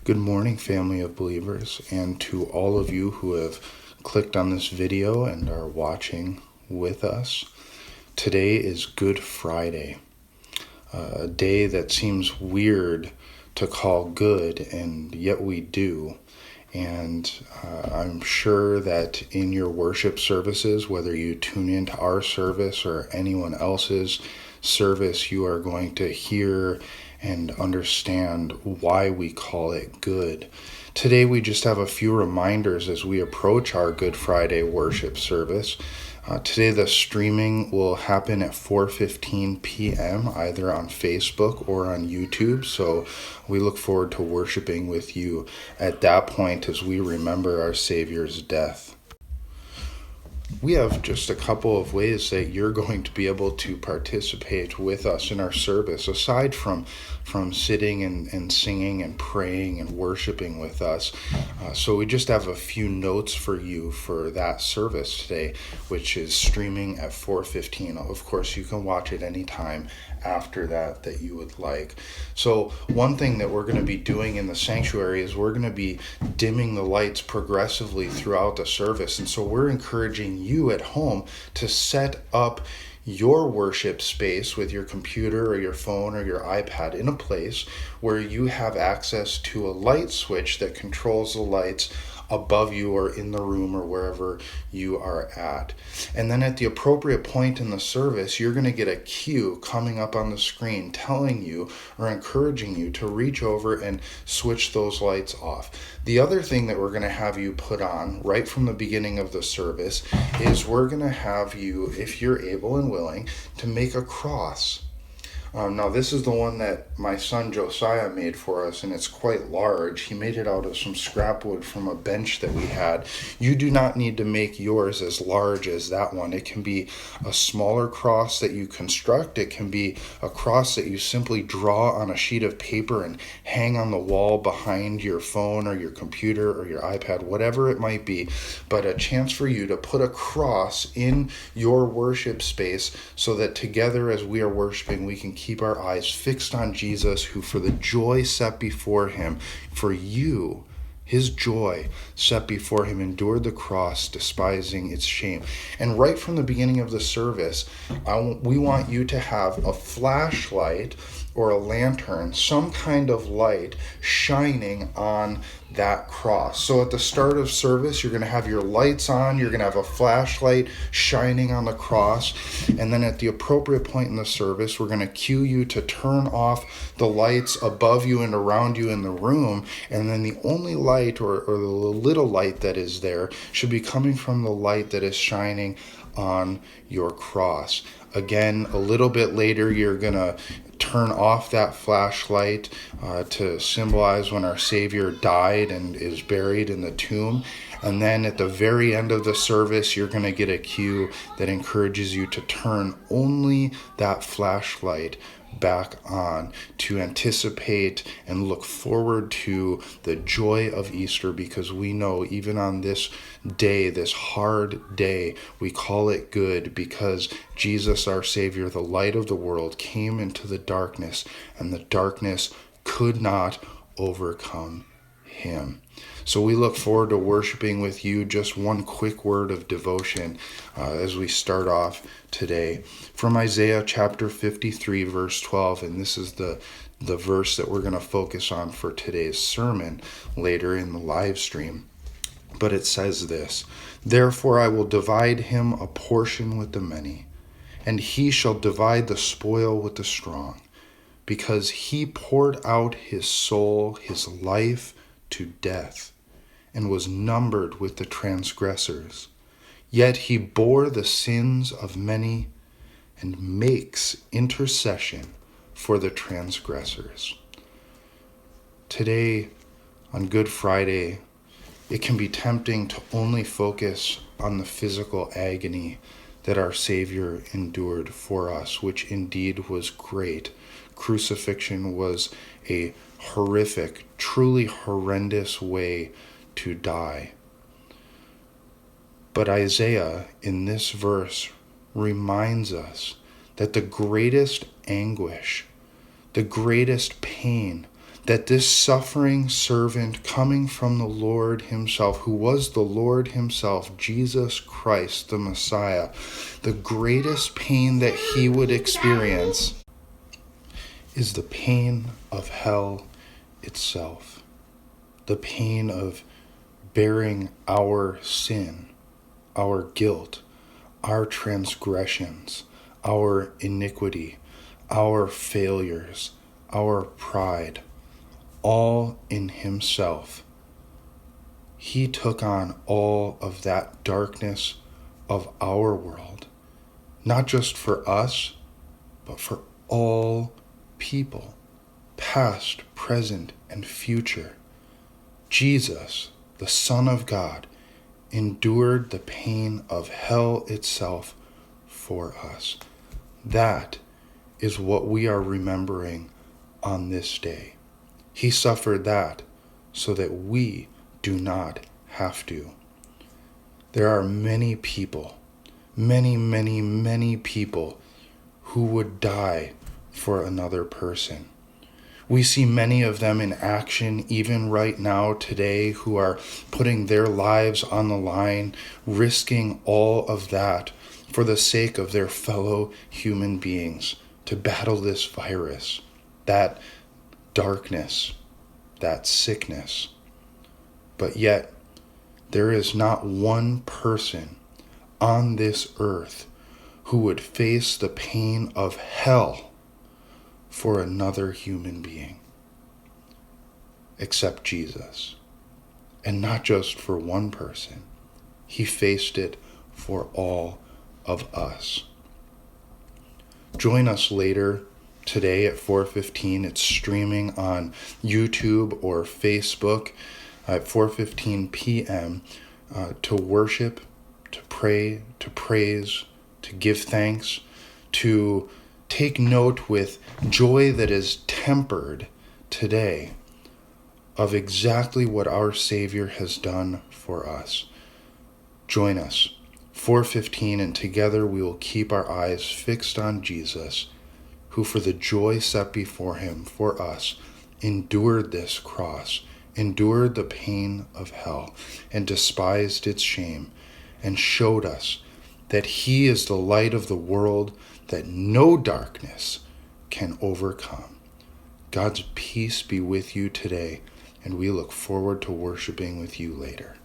Good morning, family of believers, and to all of you who have clicked on this video and are watching with us. Today is Good Friday, a day that seems weird to call good, and yet we do. And I'm sure that in your worship services, whether you tune into our service or anyone else's service, you are going to hear and understand why we call it good. Today we just have a few reminders as we approach our Good Friday worship service. Today the streaming will happen at 4:15 p.m. either on Facebook or on YouTube, so we look forward to worshiping with you at that point as we remember our Savior's death. We have just a couple of ways that you're going to be able to participate with us in our service, aside from sitting and singing and praying and worshiping with us. So we just have a few notes for you for that service today, which is streaming at 4:15. Of course, you can watch it anytime after that you would like. So one thing that we're going to be doing in the sanctuary is we're going to be dimming the lights progressively throughout the service. And so we're encouraging you at home to set up your worship space with your computer or your phone or your iPad in a place where you have access to a light switch that controls the lights above you or in the room or wherever you are at. And then at the appropriate point in the service, you're going to get a cue coming up on the screen telling you or encouraging you to reach over and switch those lights off. The other thing that we're going to have you put on right from the beginning of the service is we're going to have you, if you're able and willing, to make a cross. Now this is the one that my son Josiah made for us, and it's quite large. He made it out of some scrap wood from a bench that we had. You do not need to make yours as large as that one. It can be a smaller cross that you construct. It can be a cross that you simply draw on a sheet of paper and hang on the wall behind your phone or your computer or your iPad, whatever it might be. But a chance for you to put a cross in your worship space so that together as we are worshiping, we can keep our eyes fixed on Jesus, who for the joy set before him, for you, his joy set before him, endured the cross, despising its shame. And right from the beginning of the service, we want you to have a flashlight or a lantern, some kind of light shining on that cross. So at the start of service, you're going to have your lights on, you're going to have a flashlight shining on the cross, and then at the appropriate point in the service, we're going to cue you to turn off the lights above you and around you in the room, and then the only light or the little light that is there should be coming from the light that is shining on your cross. Again, a little bit later, you're going to turn off that flashlight to symbolize when our Savior died and is buried in the tomb. And then at the very end of the service, you're going to get a cue that encourages you to turn only that flashlight back on to anticipate and look forward to the joy of Easter, because we know even on this day, this hard day, we call it good because Jesus, our Savior, the light of the world, came into the darkness, and the darkness could not overcome him. So we look forward to worshiping with you. Just one quick word of devotion as we start off today from Isaiah chapter 53 verse 12, and this is the verse that we're going to focus on for today's sermon later in the live stream. But it says this: "Therefore I will divide him a portion with the many, and he shall divide the spoil with the strong, because he poured out his soul, his life, to death, and was numbered with the transgressors. Yet he bore the sins of many and makes intercession for the transgressors." Today, on Good Friday, it can be tempting to only focus on the physical agony that our Savior endured for us, which indeed was great. Crucifixion was a horrific, truly horrendous way to die. But Isaiah, in this verse, reminds us that the greatest anguish, the greatest pain, that this suffering servant coming from the Lord himself, who was the Lord himself, Jesus Christ, the Messiah, the greatest pain that he would experience is the pain of hell itself, the pain of bearing our sin, our guilt, our transgressions, our iniquity, our failures, our pride, all in himself. He took on all of that darkness of our world, not just for us, but for all people, past, present, and future. Jesus, the Son of God, endured the pain of hell itself for us. That is what we are remembering on this day. He suffered that so that we do not have to. There are many people, many people who would die for another person. We see many of them in action even right now today who are putting their lives on the line, risking all of that for the sake of their fellow human beings to battle this virus, that darkness, that sickness. But yet, there is not one person on this earth who would face the pain of hell for another human being except Jesus. And not just for one person. He faced it for all of us. Join us later today at 4:15. It's streaming on YouTube or Facebook at 4:15 p.m. To worship, to pray, to praise, to give thanks, to take note with joy that is tempered today of exactly what our Savior has done for us. Join us, 4:15, and together we will keep our eyes fixed on Jesus, who for the joy set before him for us endured this cross, endured the pain of hell, and despised its shame, and showed us that he is the light of the world that no darkness can overcome. God's peace be with you today, and we look forward to worshiping with you later.